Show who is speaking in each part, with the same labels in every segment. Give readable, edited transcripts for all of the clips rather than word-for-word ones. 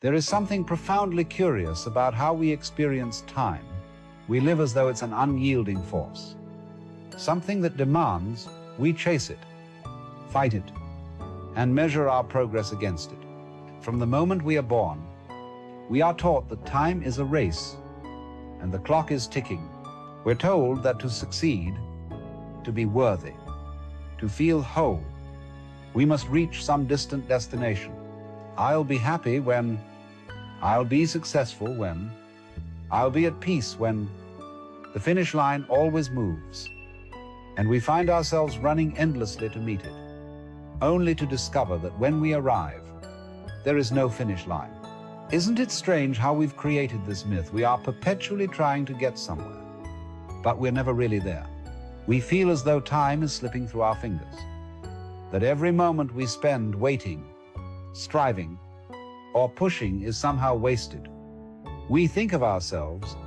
Speaker 1: There is something profoundly curious about how we experience time. We live as though it's an unyielding force. Something that demands we chase it, fight it, and measure our progress against it. From the moment we are born, we are taught that time is a race and the clock is ticking. We're told that to succeed, to be worthy, to feel whole, we must reach some distant destination. I'll be happy when, I'll be successful when, I'll be at peace when. The finish line always moves, and we find ourselves running endlessly to meet it, only to discover that when we arrive, there is no finish line. Isn't it strange how we've created this myth? We are perpetually trying to get somewhere, but we're never really there. We feel as though time is slipping through our fingers, that every moment we spend waiting, striving, or pushing is somehow wasted. We think of ourselves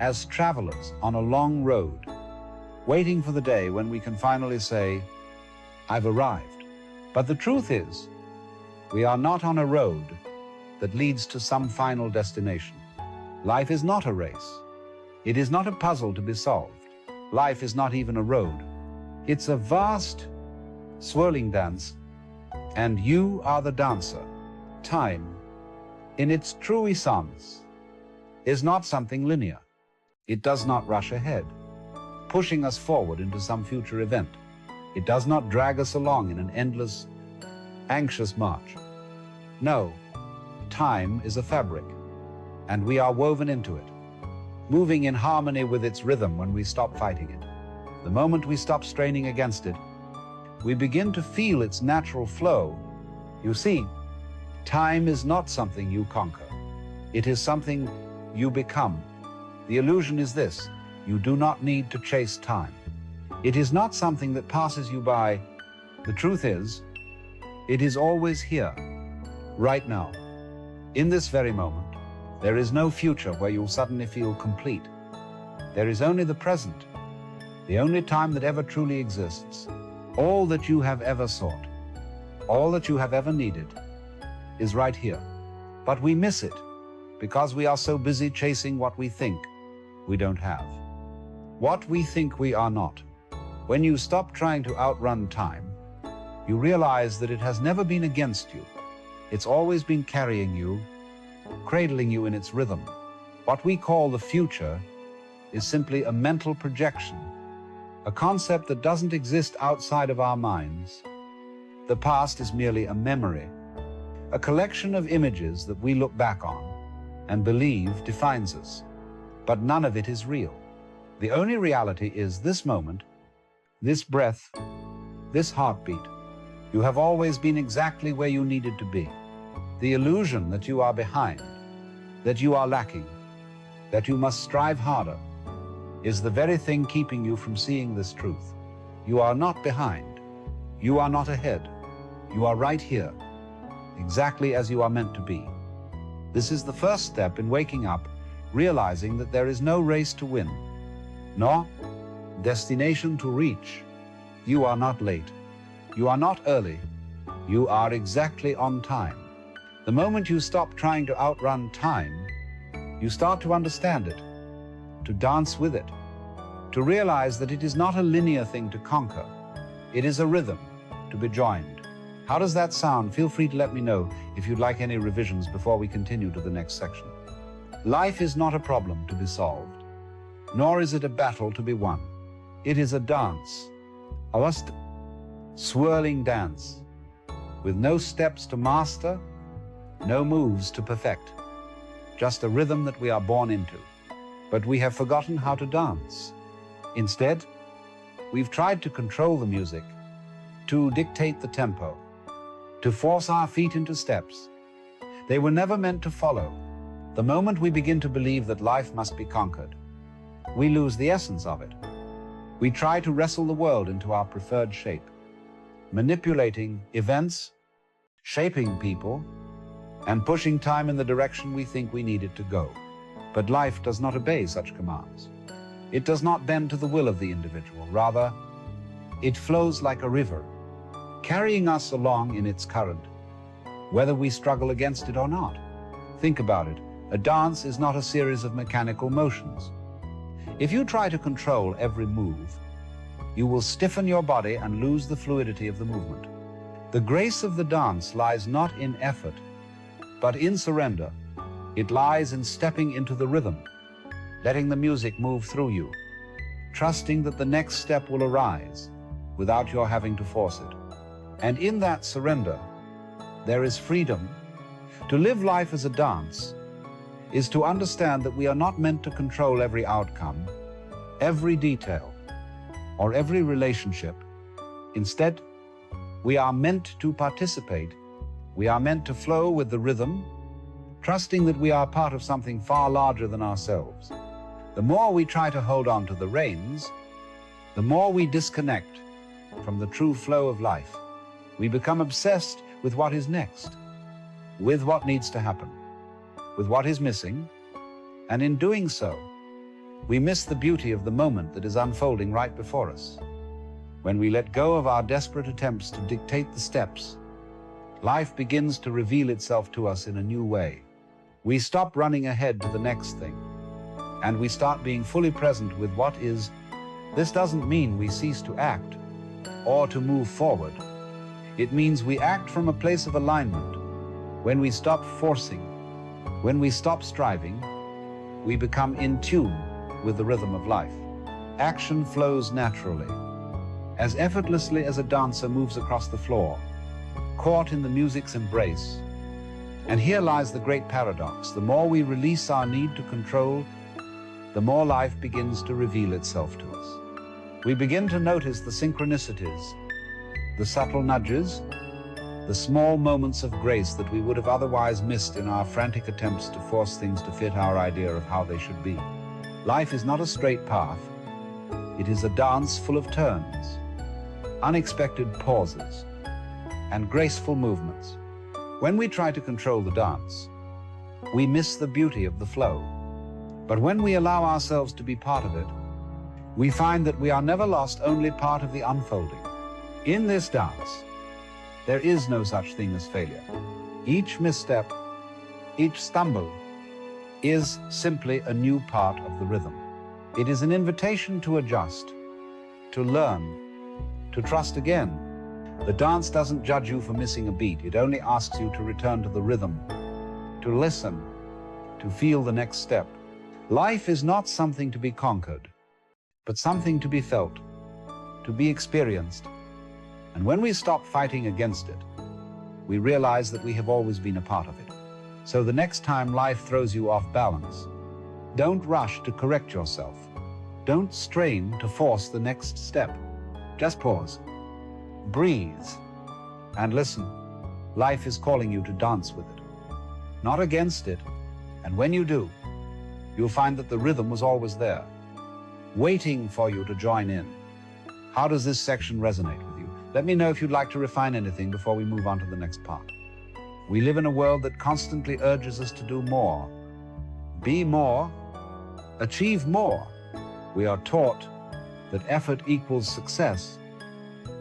Speaker 1: as travelers on a long road, waiting for the day when we can finally say, I've arrived. But the truth is, we are not on a road that leads to some final destination. Life is not a race. It is not a puzzle to be solved. Life is not even a road. It's a vast, swirling dance, and you are the dancer. Time, in its true essence, is not something linear. It does not rush ahead, pushing us forward into some future event. It does not drag us along in an endless, anxious march. No, time is a fabric, and we are woven into it, moving in harmony with its rhythm when we stop fighting it. The moment we stop straining against it, we begin to feel its natural flow. You see, time is not something you conquer. It is something you become. The illusion is this: you do not need to chase time. It is not something that passes you by. The truth is, it is always here, right now. In this very moment, there is no future where you'll suddenly feel complete. There is only the present, the only time that ever truly exists. All that you have ever sought, all that you have ever needed, is right here. But we miss it because we are so busy chasing what we think we don't have, what we think we are not. When you stop trying to outrun time, you realize that it has never been against you. It's always been carrying you, cradling you in its rhythm. What we call the future is simply a mental projection, a concept that doesn't exist outside of our minds. The past is merely a memory, a collection of images that we look back on and believe defines us. But none of it is real. The only reality is this moment, this breath, this heartbeat. You have always been exactly where you needed to be. The illusion that you are behind, that you are lacking, that you must strive harder, is the very thing keeping you from seeing this truth. You are not behind. You are not ahead. You are right here, exactly as you are meant to be. This is the first step in waking up, realizing that there is no race to win, nor destination to reach. You are not late. You are not early. You are exactly on time. The moment you stop trying to outrun time, you start to understand it, to dance with it, to realize that it is not a linear thing to conquer. It is a rhythm to be joined. How does that sound? Feel free to let me know if you'd like any revisions before we continue to the next section. Life is not a problem to be solved, nor is it a battle to be won. It is a dance, a swirling dance, with no steps to master, no moves to perfect, just a rhythm that we are born into. But we have forgotten how to dance. Instead, we've tried to control the music, to dictate the tempo, to force our feet into steps. They were never meant to follow. The moment we begin to believe that life must be conquered, we lose the essence of it. We try to wrestle the world into our preferred shape, manipulating events, shaping people, and pushing time in the direction we think we need it to go. But life does not obey such commands. It does not bend to the will of the individual. Rather, it flows like a river, carrying us along in its current, whether we struggle against it or not. Think about it. A dance is not a series of mechanical motions. If you try to control every move, you will stiffen your body and lose the fluidity of the movement. The grace of the dance lies not in effort, but in surrender. It lies in stepping into the rhythm, letting the music move through you, trusting that the next step will arise without your having to force it. And in that surrender, there is freedom. To live life as a dance is to understand that we are not meant to control every outcome, every detail, or every relationship. Instead, we are meant to participate. We are meant to flow with the rhythm, trusting that we are part of something far larger than ourselves. The more we try to hold on to the reins, the more we disconnect from the true flow of life. We become obsessed with what is next, with what needs to happen, with what is missing, and in doing so, we miss the beauty of the moment that is unfolding right before us. When we let go of our desperate attempts to dictate the steps, life begins to reveal itself to us in a new way. We stop running ahead to the next thing, and we start being fully present with what is. This doesn't mean we cease to act or to move forward. It means we act from a place of alignment. When we stop forcing, when we stop striving, we become in tune with the rhythm of life. Action flows naturally, as effortlessly as a dancer moves across the floor, caught in the music's embrace. And here lies the great paradox. The more we release our need to control, the more life begins to reveal itself to us. We begin to notice the synchronicities, the subtle nudges, the small moments of grace that we would have otherwise missed in our frantic attempts to force things to fit our idea of how they should be. Life is not a straight path. It is a dance full of turns, unexpected pauses, and graceful movements. When we try to control the dance, we miss the beauty of the flow. But when we allow ourselves to be part of it, we find that we are never lost, only part of the unfolding. In this dance, there is no such thing as failure. Each misstep, each stumble, is simply a new part of the rhythm. It is an invitation to adjust, to learn, to trust again. The dance doesn't judge you for missing a beat. It only asks you to return to the rhythm, to listen, to feel the next step. Life is not something to be conquered, but something to be felt, to be experienced. And when we stop fighting against it, we realize that we have always been a part of it. So the next time life throws you off balance, don't rush to correct yourself. Don't strain to force the next step. Just pause, breathe, and listen. Life is calling you to dance with it, not against it. And when you do, you'll find that the rhythm was always there, waiting for you to join in. How does this section resonate with you? Let me know if you'd like to refine anything before we move on to the next part. We live in a world that constantly urges us to do more, be more, achieve more. We are taught that effort equals success,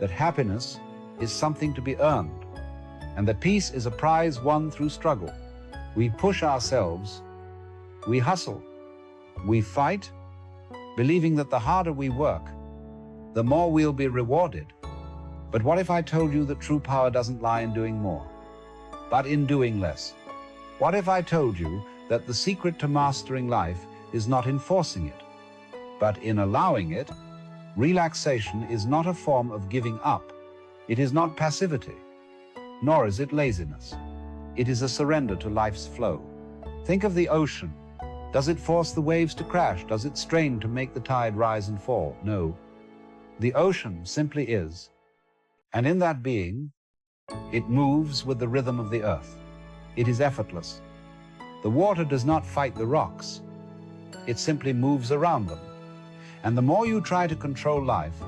Speaker 1: that happiness is something to be earned, and that peace is a prize won through struggle. We push ourselves, we hustle, we fight, believing that the harder we work, the more we'll be rewarded. But what if I told you that true power doesn't lie in doing more, but in doing less? What if I told you that the secret to mastering life is not in forcing it, but in allowing it? Relaxation is not a form of giving up. It is not passivity, nor is it laziness. It is a surrender to life's flow. Think of the ocean. Does it force the waves to crash? Does it strain to make the tide rise and fall? No. The ocean simply is. And in that being, it moves with the rhythm of the earth. It is effortless. The water does not fight the rocks. It simply moves around them. And the more you try to control life,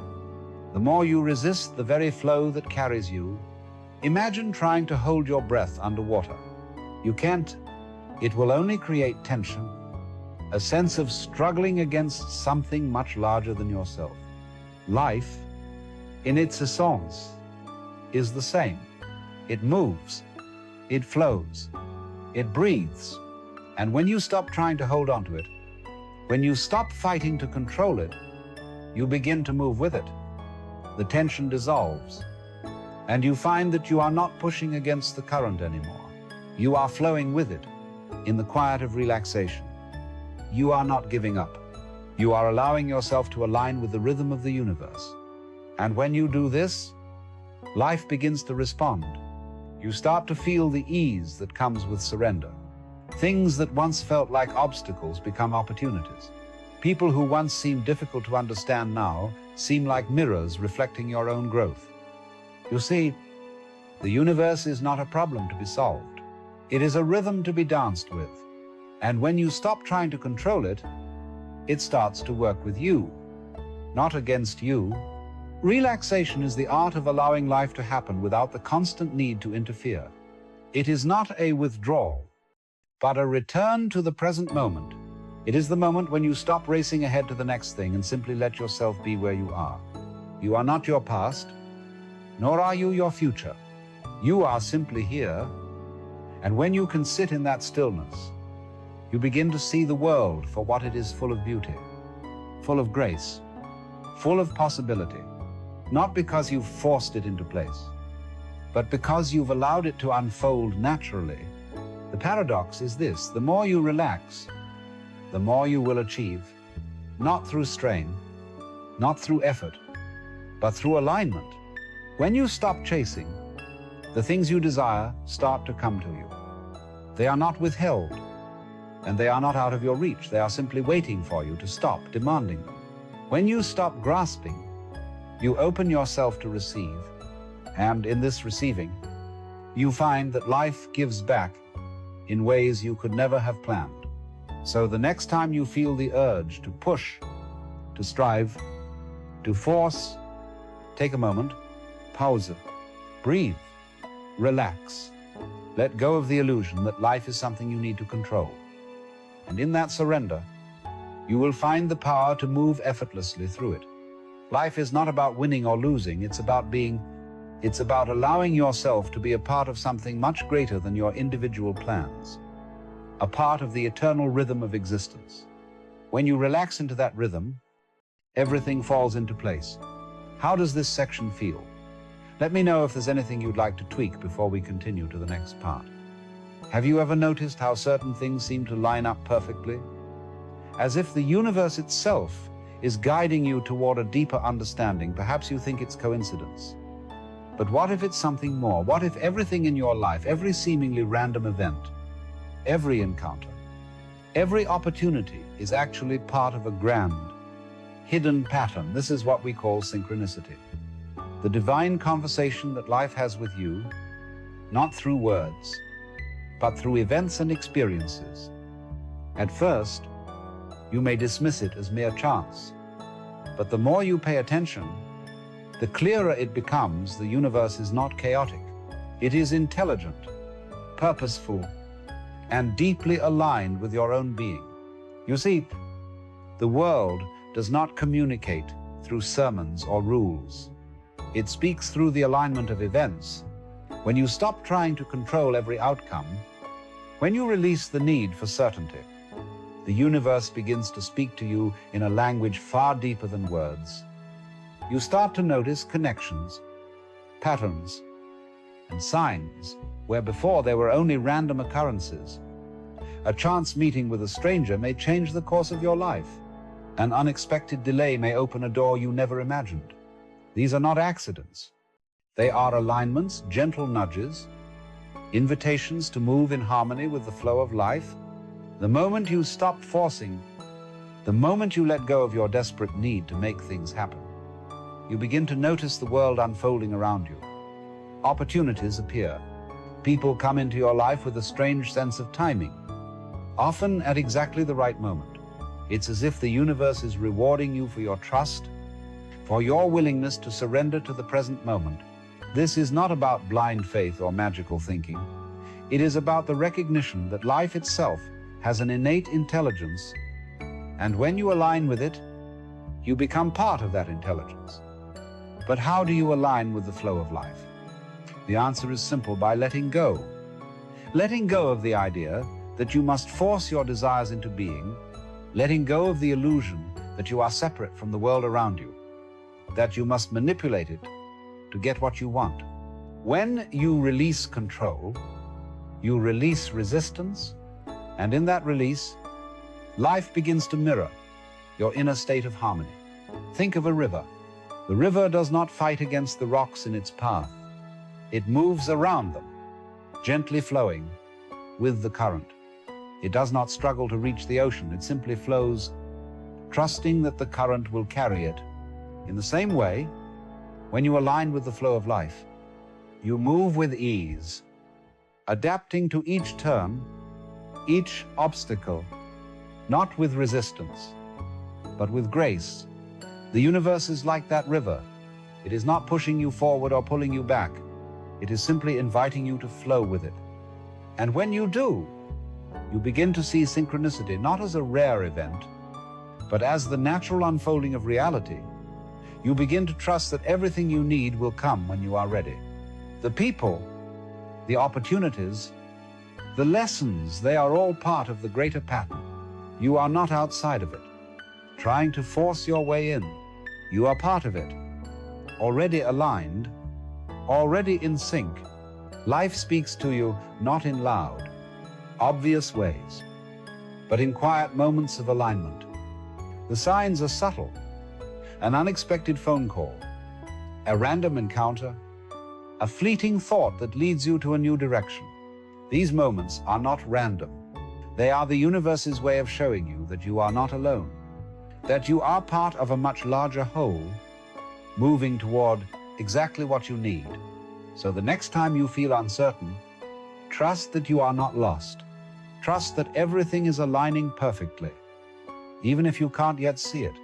Speaker 1: the more you resist the very flow that carries you. Imagine trying to hold your breath underwater. You can't. It will only create tension, a sense of struggling against something much larger than yourself. Life, in its essence, is the same. It moves, it flows, It breathes. And when you stop trying to hold on to it, when you stop fighting to control it, you begin to move with it. The tension dissolves, and you find that you are not pushing against the current anymore. You are flowing with it in the quiet of relaxation. You are not giving up. You are allowing yourself to align with the rhythm of the universe. And when you do this, life begins to respond. You start to feel the ease that comes with surrender. Things that once felt like obstacles become opportunities. People who once seemed difficult to understand now seem like mirrors reflecting your own growth. You see, the universe is not a problem to be solved. It is a rhythm to be danced with. And when you stop trying to control it, it starts to work with you, not against you. Relaxation is the art of allowing life to happen without the constant need to interfere. It is not a withdrawal, but a return to the present moment. It is the moment when you stop racing ahead to the next thing and simply let yourself be where you are. You are not your past, nor are you your future. You are simply here. And when you can sit in that stillness, you begin to see the world for what it is, full of beauty, full of grace, full of possibility. Not because you've forced it into place, but because you've allowed it to unfold naturally. The paradox is this: the more you relax, the more you will achieve, not through strain, not through effort, but through alignment. When you stop chasing, the things you desire start to come to you. They are not withheld, and they are not out of your reach. They are simply waiting for you to stop demanding them. When you stop grasping, you open yourself to receive, and in this receiving, you find that life gives back in ways you could never have planned. So the next time you feel the urge to push, to strive, to force, take a moment, pause it, breathe, relax. Let go of the illusion that life is something you need to control. And in that surrender, you will find the power to move effortlessly through it. Life is not about winning or losing, it's about allowing yourself to be a part of something much greater than your individual plans, a part of the eternal rhythm of existence. When you relax into that rhythm, everything falls into place. How does this section feel? Let me know if there's anything you'd like to tweak before we continue to the next part. Have you ever noticed how certain things seem to line up perfectly? As if the universe itself is guiding you toward a deeper understanding. Perhaps you think it's coincidence. But what if it's something more? What if everything in your life, every seemingly random event, every encounter, every opportunity is actually part of a grand, hidden pattern? This is what we call synchronicity. The divine conversation that life has with you, not through words, but through events and experiences. At first, you may dismiss it as mere chance, but the more you pay attention, the clearer it becomes. The universe is not chaotic. It is intelligent, purposeful, and deeply aligned with your own being. You see, the world does not communicate through sermons or rules. It speaks through the alignment of events. When you stop trying to control every outcome, when you release the need for certainty, the universe begins to speak to you in a language far deeper than words. You start to notice connections, patterns, and signs where before they were only random occurrences. A chance meeting with a stranger may change the course of your life. An unexpected delay may open a door you never imagined. These are not accidents. They are alignments, gentle nudges, invitations to move in harmony with the flow of life. The moment you stop forcing, the moment you let go of your desperate need to make things happen, you begin to notice the world unfolding around you. Opportunities appear. People come into your life with a strange sense of timing, often at exactly the right moment. It's as if the universe is rewarding you for your trust, for your willingness to surrender to the present moment. This is not about blind faith or magical thinking. It is about the recognition that life itself has an innate intelligence, and when you align with it, you become part of that intelligence. But how do you align with the flow of life? The answer is simple: by letting go. letting go of the idea that you must force your desires into being, letting go of the illusion that you are separate from the world around you, that you must manipulate it to get what you want. When you release control, you release resistance, and in that release, life begins to mirror your inner state of harmony. Think of a river. The river does not fight against the rocks in its path. It moves around them, gently flowing with the current. It does not struggle to reach the ocean. It simply flows, trusting that the current will carry it. In the same way, when you align with the flow of life, you move with ease, adapting to each turn, each obstacle, not with resistance, but with grace. The universe is like that river. It is not pushing you forward or pulling you back. It is simply inviting you to flow with it. And when you do, you begin to see synchronicity not as a rare event, but as the natural unfolding of reality. You begin to trust that everything you need will come when you are ready. The people, the opportunities, the lessons, they are all part of the greater pattern. You are not outside of it, trying to force your way in. You are part of it, already aligned, already in sync. Life speaks to you not in loud, obvious ways, but in quiet moments of alignment. The signs are subtle. An unexpected phone call, a random encounter, a fleeting thought that leads you to a new direction. These moments are not random. They are the universe's way of showing you that you are not alone, that you are part of a much larger whole, moving toward exactly what you need. So the next time you feel uncertain, trust that you are not lost. Trust that everything is aligning perfectly, even if you can't yet see it.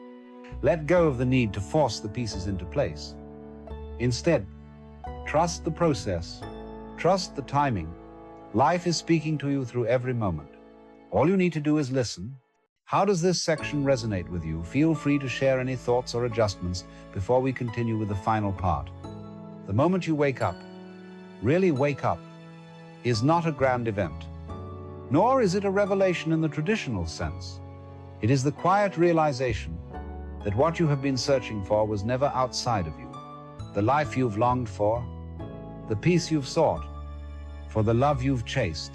Speaker 1: Let go of the need to force the pieces into place. Instead, trust the process. Trust the timing. Life is speaking to you through every moment. All you need to do is listen. How does this section resonate with you? Feel free to share any thoughts or adjustments before we continue with the final part. The moment you wake up, really wake up, is not a grand event, nor is it a revelation in the traditional sense. It is the quiet realization that what you have been searching for was never outside of you. The life you've longed for, the peace you've sought, for the love you've chased,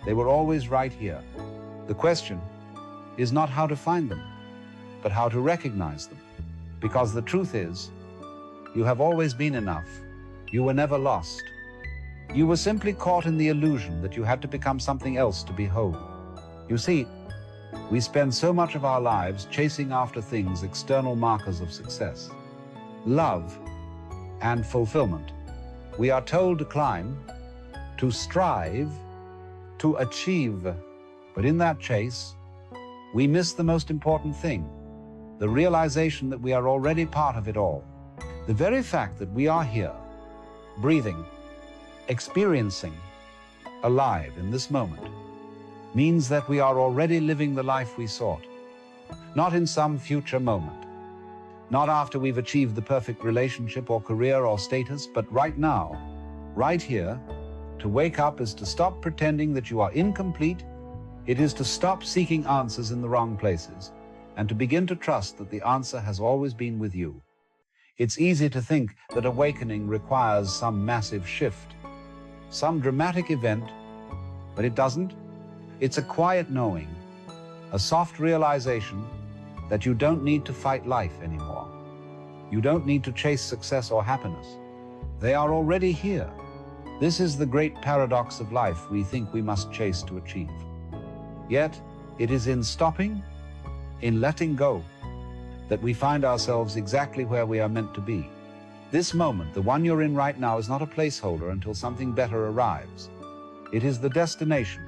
Speaker 1: they were always right here. The question is not how to find them, but how to recognize them. Because the truth is, you have always been enough. You were never lost. You were simply caught in the illusion that you had to become something else to be whole. You see, we spend so much of our lives chasing after things, external markers of success, love, and fulfillment. We are told to climb, to strive, to achieve. But in that chase, we miss the most important thing, the realization that we are already part of it all. The very fact that we are here, breathing, experiencing, alive in this moment, means that we are already living the life we sought. Not in some future moment, not after we've achieved the perfect relationship or career or status, but right now, right here. To wake up is to stop pretending that you are incomplete. It is to stop seeking answers in the wrong places and to begin to trust that the answer has always been with you. It's easy to think that awakening requires some massive shift, some dramatic event, but it doesn't. It's a quiet knowing, a soft realization that you don't need to fight life anymore. You don't need to chase success or happiness. They are already here. This is the great paradox of life we think we must chase to achieve. Yet, it is in stopping, in letting go, that we find ourselves exactly where we are meant to be. This moment, the one you're in right now, is not a placeholder until something better arrives. It is the destination.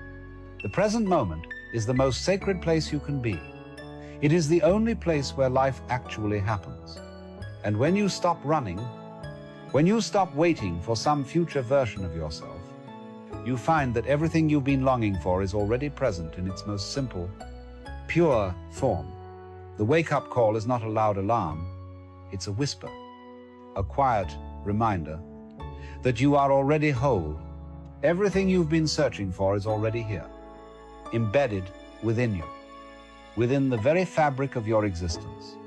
Speaker 1: The present moment is the most sacred place you can be. It is the only place where life actually happens. And when you stop running, when you stop waiting for some future version of yourself, you find that everything you've been longing for is already present in its most simple, pure form. The wake-up call is not a loud alarm, it's a whisper, a quiet reminder that you are already whole, Everything you've been searching for is already here, embedded within you, within the very fabric of your existence.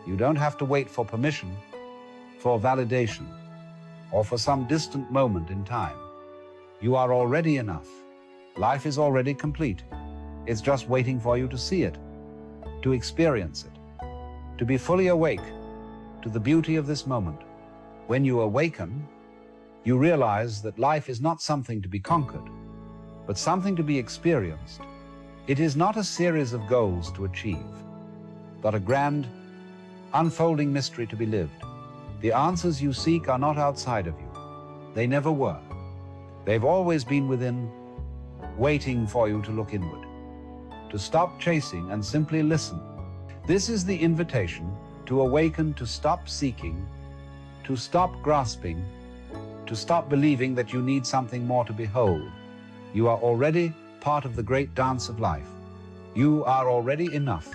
Speaker 1: You don't have to wait for permission, for validation, or for some distant moment in time. You are already enough. Life is already complete. It's just waiting for you to see it, to experience it, to be fully awake to the beauty of this moment. When you awaken, you realize that life is not something to be conquered, but something to be experienced. It is not a series of goals to achieve, but a grand, unfolding mystery to be lived. The answers you seek are not outside of you. They never were. They've always been within, waiting for you to look inward, to stop chasing and simply listen. This is the invitation to awaken, to stop seeking, to stop grasping, to stop believing that you need something more to behold. You are already part of the great dance of life. You are already enough.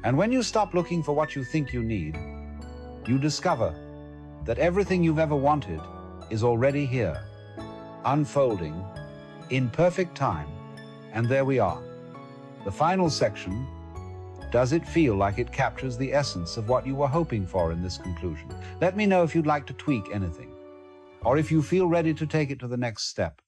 Speaker 1: And when you stop looking for what you think you need, you discover that everything you've ever wanted is already here, unfolding in perfect time. And there we are. The final section. Does it feel like it captures the essence of what you were hoping for in this conclusion? Let me know if you'd like to tweak anything, or if you feel ready to take it to the next step.